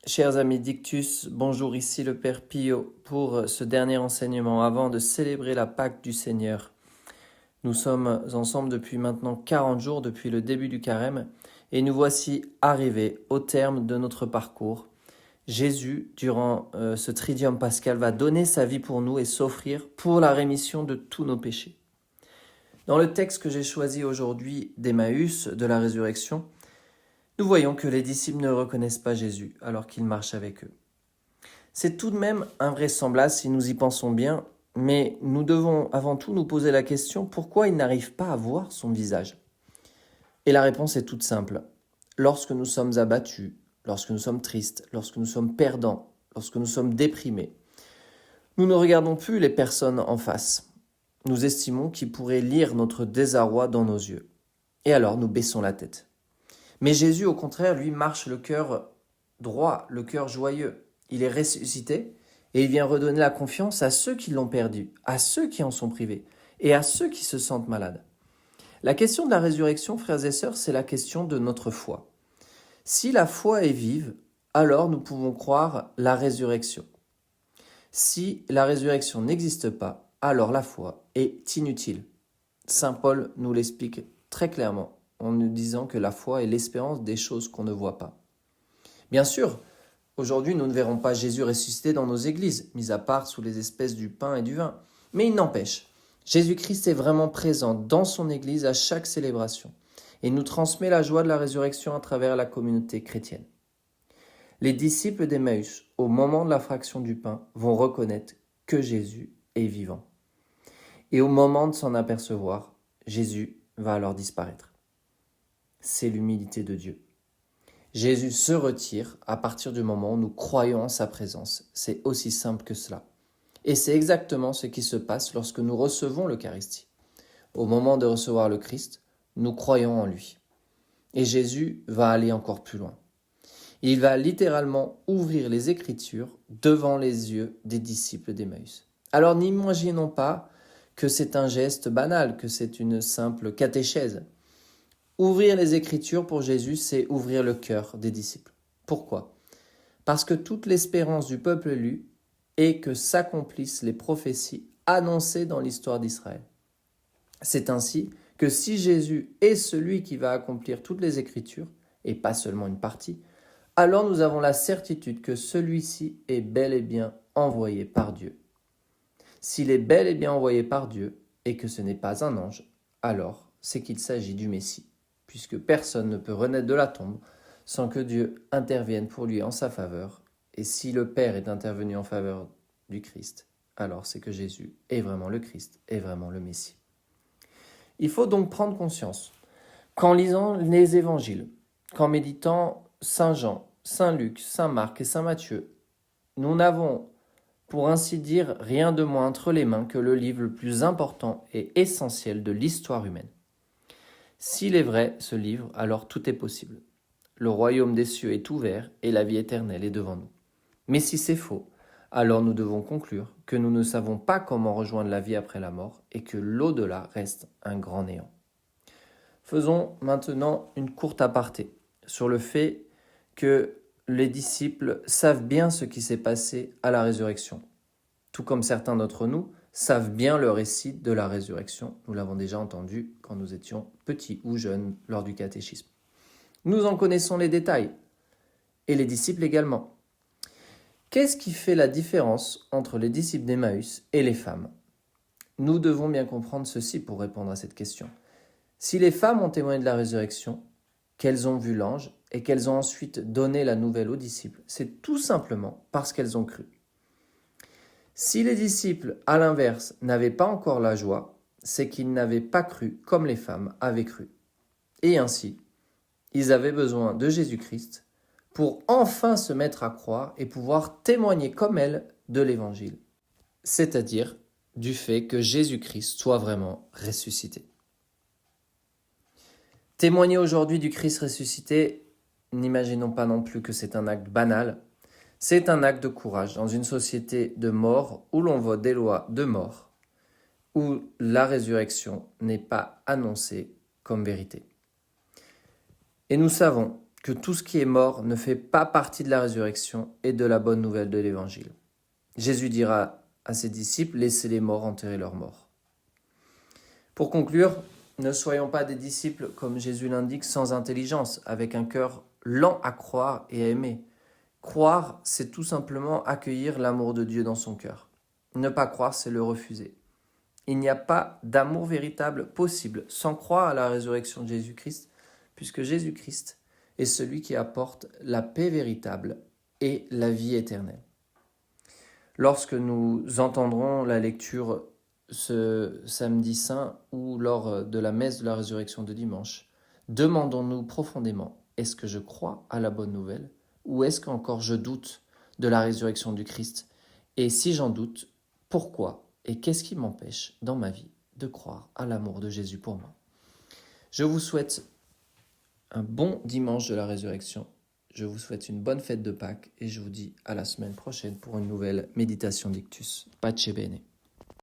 Chers amis d'Ictus, bonjour, ici le Père Pio pour ce dernier enseignement avant de célébrer la Pâque du Seigneur. Nous sommes ensemble depuis maintenant 40 jours, depuis le début du carême, et nous voici arrivés au terme de notre parcours. Jésus, durant ce tridium pascal, va donner sa vie pour nous et s'offrir pour la rémission de tous nos péchés. Dans le texte que j'ai choisi aujourd'hui d'Emmaüs, de la résurrection, nous voyons que les disciples ne reconnaissent pas Jésus alors qu'il marche avec eux. C'est tout de même invraisemblable si nous y pensons bien, mais nous devons avant tout nous poser la question pourquoi ils n'arrivent pas à voir son visage. Et la réponse est toute simple. Lorsque nous sommes abattus, lorsque nous sommes tristes, lorsque nous sommes perdants, lorsque nous sommes déprimés, nous ne regardons plus les personnes en face. Nous estimons qu'ils pourraient lire notre désarroi dans nos yeux. Et alors nous baissons la tête. Mais Jésus, au contraire, lui, marche le cœur droit, le cœur joyeux. Il est ressuscité et il vient redonner la confiance à ceux qui l'ont perdu, à ceux qui en sont privés et à ceux qui se sentent malades. La question de la résurrection, frères et sœurs, c'est la question de notre foi. Si la foi est vive, alors nous pouvons croire la résurrection. Si la résurrection n'existe pas, alors la foi est inutile. Saint Paul nous l'explique très clairement en nous disant que la foi est l'espérance des choses qu'on ne voit pas. Bien sûr, aujourd'hui, nous ne verrons pas Jésus ressuscité dans nos églises, mis à part sous les espèces du pain et du vin. Mais il n'empêche, Jésus-Christ est vraiment présent dans son église à chaque célébration et nous transmet la joie de la résurrection à travers la communauté chrétienne. Les disciples d'Emmaüs, au moment de la fraction du pain, vont reconnaître que Jésus est vivant. Et au moment de s'en apercevoir, Jésus va alors disparaître. C'est l'humilité de Dieu. Jésus se retire à partir du moment où nous croyons en sa présence. C'est aussi simple que cela. Et c'est exactement ce qui se passe lorsque nous recevons l'Eucharistie. Au moment de recevoir le Christ, nous croyons en lui. Et Jésus va aller encore plus loin. Il va littéralement ouvrir les Écritures devant les yeux des disciples d'Emmaüs. Alors n'imaginons pas que c'est un geste banal, que c'est une simple catéchèse. Ouvrir les Écritures pour Jésus, c'est ouvrir le cœur des disciples. Pourquoi ? Parce que toute l'espérance du peuple élu est que s'accomplissent les prophéties annoncées dans l'histoire d'Israël. C'est ainsi que si Jésus est celui qui va accomplir toutes les Écritures, et pas seulement une partie, alors nous avons la certitude que celui-ci est bel et bien envoyé par Dieu. S'il est bel et bien envoyé par Dieu, et que ce n'est pas un ange, alors c'est qu'il s'agit du Messie, puisque personne ne peut renaître de la tombe sans que Dieu intervienne pour lui en sa faveur. Et si le Père est intervenu en faveur du Christ, alors c'est que Jésus est vraiment le Christ, est vraiment le Messie. Il faut donc prendre conscience qu'en lisant les évangiles, qu'en méditant Saint Jean, Saint Luc, Saint Marc et Saint Matthieu, nous n'avons, pour ainsi dire, rien de moins entre les mains que le livre le plus important et essentiel de l'histoire humaine. S'il est vrai, ce livre, alors tout est possible. Le royaume des cieux est ouvert et la vie éternelle est devant nous. Mais si c'est faux, alors nous devons conclure que nous ne savons pas comment rejoindre la vie après la mort et que l'au-delà reste un grand néant. Faisons maintenant une courte aparté sur le fait que les disciples savent bien ce qui s'est passé à la résurrection. Tout comme certains d'entre nous savent bien le récit de la résurrection. Nous l'avons déjà entendu quand nous étions petits ou jeunes lors du catéchisme. Nous en connaissons les détails, et les disciples également. Qu'est-ce qui fait la différence entre les disciples d'Emmaüs et les femmes ? Nous devons bien comprendre ceci pour répondre à cette question. Si les femmes ont témoigné de la résurrection, qu'elles ont vu l'ange et qu'elles ont ensuite donné la nouvelle aux disciples, c'est tout simplement parce qu'elles ont cru. Si les disciples, à l'inverse, n'avaient pas encore la joie, c'est qu'ils n'avaient pas cru comme les femmes avaient cru. Et ainsi, ils avaient besoin de Jésus-Christ pour enfin se mettre à croire et pouvoir témoigner comme elles de l'Évangile, c'est-à-dire du fait que Jésus-Christ soit vraiment ressuscité. Témoigner aujourd'hui du Christ ressuscité, n'imaginons pas non plus que c'est un acte banal. C'est un acte de courage dans une société de mort où l'on vote des lois de mort, où la résurrection n'est pas annoncée comme vérité. Et nous savons que tout ce qui est mort ne fait pas partie de la résurrection et de la bonne nouvelle de l'Évangile. Jésus dira à ses disciples, laissez les morts enterrer leurs morts. Pour conclure, ne soyons pas des disciples, comme Jésus l'indique, sans intelligence, avec un cœur lent à croire et à aimer. Croire, c'est tout simplement accueillir l'amour de Dieu dans son cœur. Ne pas croire, c'est le refuser. Il n'y a pas d'amour véritable possible sans croire à la résurrection de Jésus-Christ, puisque Jésus-Christ est celui qui apporte la paix véritable et la vie éternelle. Lorsque nous entendrons la lecture ce samedi saint ou lors de la messe de la résurrection de dimanche, demandons-nous profondément, est-ce que je crois à la bonne nouvelle ou est-ce qu'encore je doute de la résurrection du Christ? Et si j'en doute, pourquoi et qu'est-ce qui m'empêche dans ma vie de croire à l'amour de Jésus pour moi? Je vous souhaite un bon dimanche de la résurrection. Je vous souhaite une bonne fête de Pâques et je vous dis à la semaine prochaine pour une nouvelle méditation d'Ictus. Pace bene.